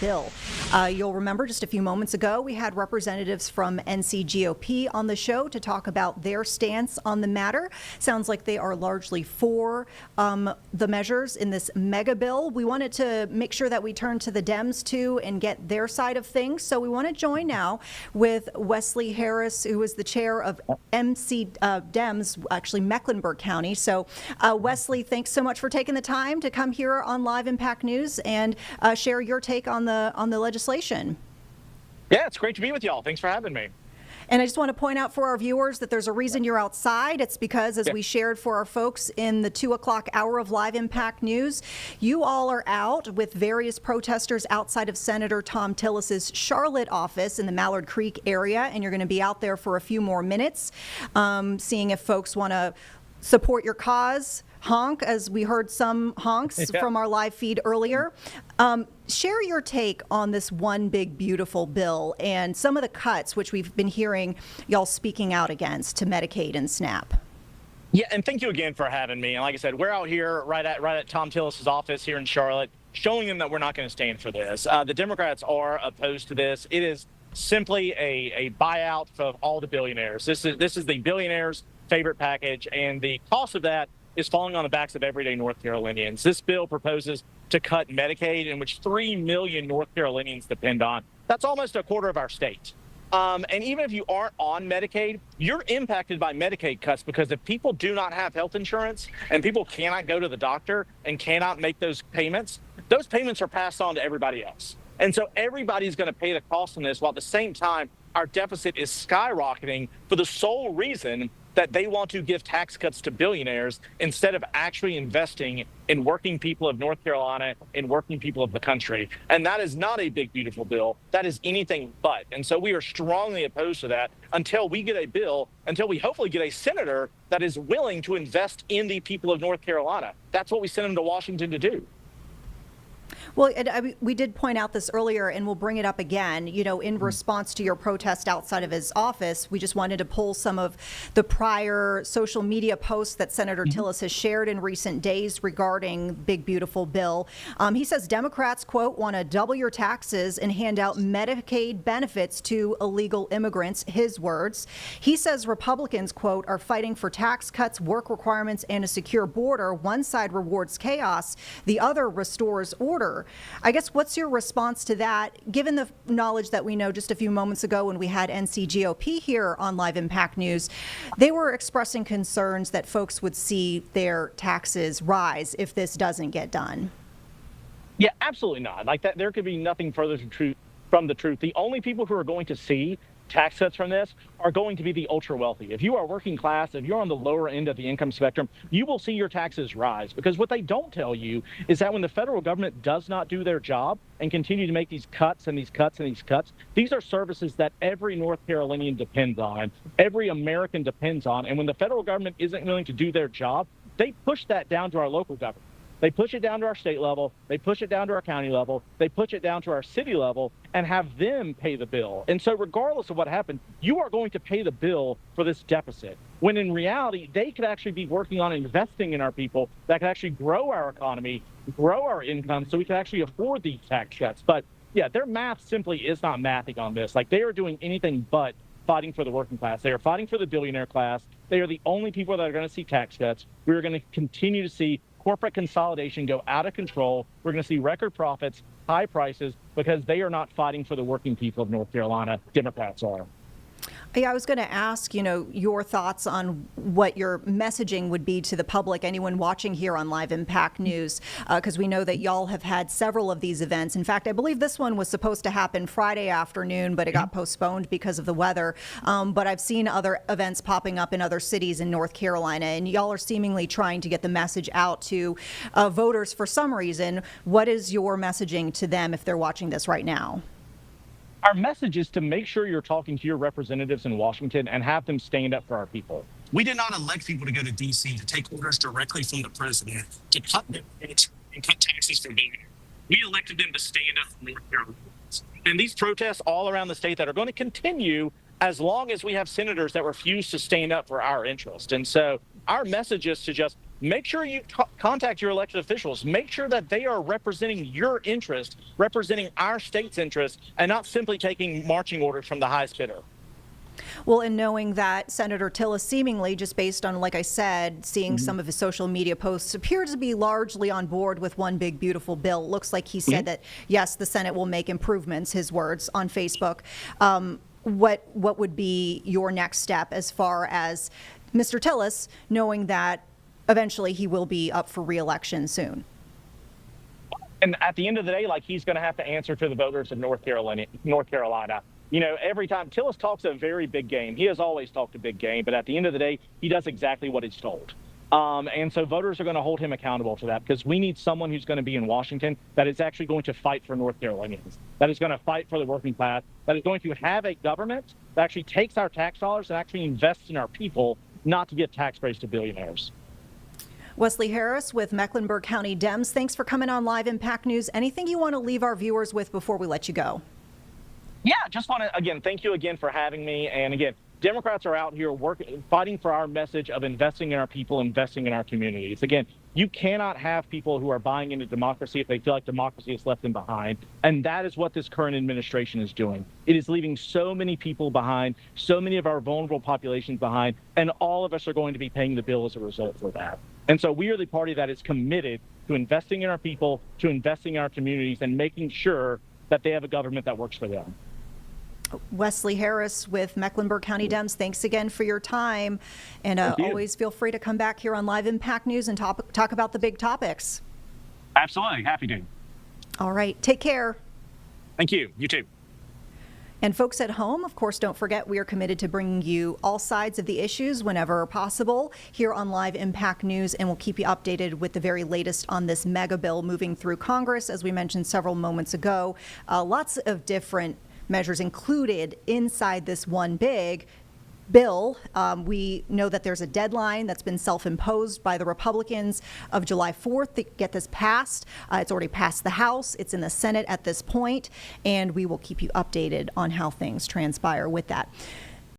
bill. You'll remember just a few moments ago, we had representatives from NC GOP on the show to talk about their stance on the matter. Sounds like they are largely for the measures in this mega bill. We wanted to make sure that we turn to the Dems too and get their side of things. So we want to join now with Wesley Harris, who is the chair of MC Dems, actually Mecklenburg County. So Wesley, thanks so much for taking the time to come here on Live Impact News and share your take on the legislation. Yeah, it's great to be with y'all. Thanks for having me. And I just want to point out for our viewers that there's a reason you're outside. It's because, as we shared for our folks in the 2 o'clock hour of Live Impact News, you all are out with various protesters outside of Senator Thom Tillis' Charlotte office in the Mallard Creek area, and you're going to be out there for a few more minutes, seeing if folks want to support your cause. Honk, as we heard some honks from our live feed earlier. Share your take on this one big beautiful bill and some of the cuts which we've been hearing y'all speaking out against to Medicaid and SNAP. Yeah, and thank you again for having me. And like I said, we're out here right at Thom Tillis' office here in Charlotte, showing them that we're not going to stand for this. The Democrats are opposed to this. It is simply a buyout of all the billionaires. This is the billionaires' favorite package, and the cost of that is falling on the backs of everyday North Carolinians. This bill proposes to cut Medicaid, in which 3 million North Carolinians depend on. That's almost a quarter of our state. And even if you aren't on Medicaid, you're impacted by Medicaid cuts, because if people do not have health insurance and people cannot go to the doctor and cannot make those payments are passed on to everybody else. And so everybody's going to pay the cost on this, while at the same time, our deficit is skyrocketing for the sole reason that they want to give tax cuts to billionaires instead of actually investing in working people of North Carolina and working people of the country. And that is not a big, beautiful bill. That is anything but. And so we are strongly opposed to that until we get a bill, until we hopefully get a senator that is willing to invest in the people of North Carolina. That's what we sent him to Washington to do. Well, we did point out this earlier, and we'll bring it up again. You know, in response to your protest outside of his office, we just wanted to pull some of the prior social media posts that Senator Tillis has shared in recent days regarding Big Beautiful Bill. He says Democrats, quote, want to double your taxes and hand out Medicaid benefits to illegal immigrants, his words. He says Republicans, quote, are fighting for tax cuts, work requirements, and a secure border. One side rewards chaos, the other restores order. I guess what's your response to that, given the knowledge that we know just a few moments ago when we had NC GOP here on Live Impact News, they were expressing concerns that folks would see their taxes rise if this doesn't get done. Yeah, absolutely not. Like that, there could be nothing further from the truth. The only people who are going to see tax cuts from this are going to be the ultra wealthy. If you are working class, if you're on the lower end of the income spectrum, you will see your taxes rise, because what they don't tell you is that when the federal government does not do their job and continue to make these cuts and these cuts and these cuts, these are services that every North Carolinian depends on, every American depends on. And when the federal government isn't willing to do their job, they push that down to our local government. They push it down to our state level, they push it down to our county level, they push it down to our city level, and have them pay the bill. And so regardless of what happened, you are going to pay the bill for this deficit, when in reality, they could actually be working on investing in our people that could actually grow our economy, grow our income, so we can actually afford these tax cuts. But yeah, their math simply is not mathing on this. Like, they are doing anything but fighting for the working class. They are fighting for the billionaire class. They are the only people that are going to see tax cuts. We are going to continue to see corporate consolidation go out of control. We're going to see record profits, high prices, because they are not fighting for the working people of North Carolina. Democrats are. Yeah, I was going to ask, your thoughts on what your messaging would be to the public, anyone watching here on Live Impact News, because we know that y'all have had several of these events. In fact, I believe this one was supposed to happen Friday afternoon, but it got postponed because of the weather. But I've seen other events popping up in other cities in North Carolina, and y'all are seemingly trying to get the message out to voters for some reason. What is your messaging to them if they're watching this right now? Our message is to make sure you're talking to your representatives in Washington and have them stand up for our people. We did not elect people to go to D.C. to take orders directly from the president to cut them and cut taxes for billionaires. We elected them to stand up for North Carolina. And these protests all around the state that are going to continue as long as we have senators that refuse to stand up for our interest. And so our message is to just make sure you contact your elected officials. Make sure that they are representing your interest, representing our state's interest, and not simply taking marching orders from the highest bidder. Well, and knowing that Senator Tillis seemingly, just based on, like I said, seeing some of his social media posts, appears to be largely on board with one big beautiful bill. Looks like he said that, yes, the Senate will make improvements, his words on Facebook. What would be your next step as far as Mr. Tillis, knowing that eventually he will be up for re-election soon? And at the end of the day, like, he's going to have to answer to the voters of North Carolina. You know, every time Tillis talks a very big game, he has always talked a big game, but at the end of the day, he does exactly what he's told. And so voters are going to hold him accountable to that, because we need someone who's going to be in Washington that is actually going to fight for North Carolinians, that is going to fight for the working class, that is going to have a government that actually takes our tax dollars and actually invests in our people, not to give tax breaks to billionaires. Wesley Harris with Mecklenburg County Dems, thanks for coming on Live Impact News. Anything you want to leave our viewers with before we let you go? Yeah, just want to, again, thank you again for having me. And again, Democrats are out here fighting for our message of investing in our people, investing in our communities. Again, you cannot have people who are buying into democracy if they feel like democracy has left them behind. And that is what this current administration is doing. It is leaving so many people behind, so many of our vulnerable populations behind, and all of us are going to be paying the bill as a result of that. And so we are the party that is committed to investing in our people, to investing in our communities, and making sure that they have a government that works for them. Wesley Harris with Mecklenburg County Dems, thanks again for your time. And always feel free to come back here on Live Impact News and talk about the big topics. Absolutely. Happy to. All right. Take care. Thank you. You too. And folks at home, of course, don't forget we are committed to bringing you all sides of the issues whenever possible here on Live Impact News, and we'll keep you updated with the very latest on this mega bill moving through Congress. As we mentioned several moments ago, lots of different measures included inside this one big bill. We know that there's a deadline that's been self-imposed by the Republicans of July 4th to get this passed. It's already passed the House. It's in the Senate at this point, and we will keep you updated on how things transpire with that.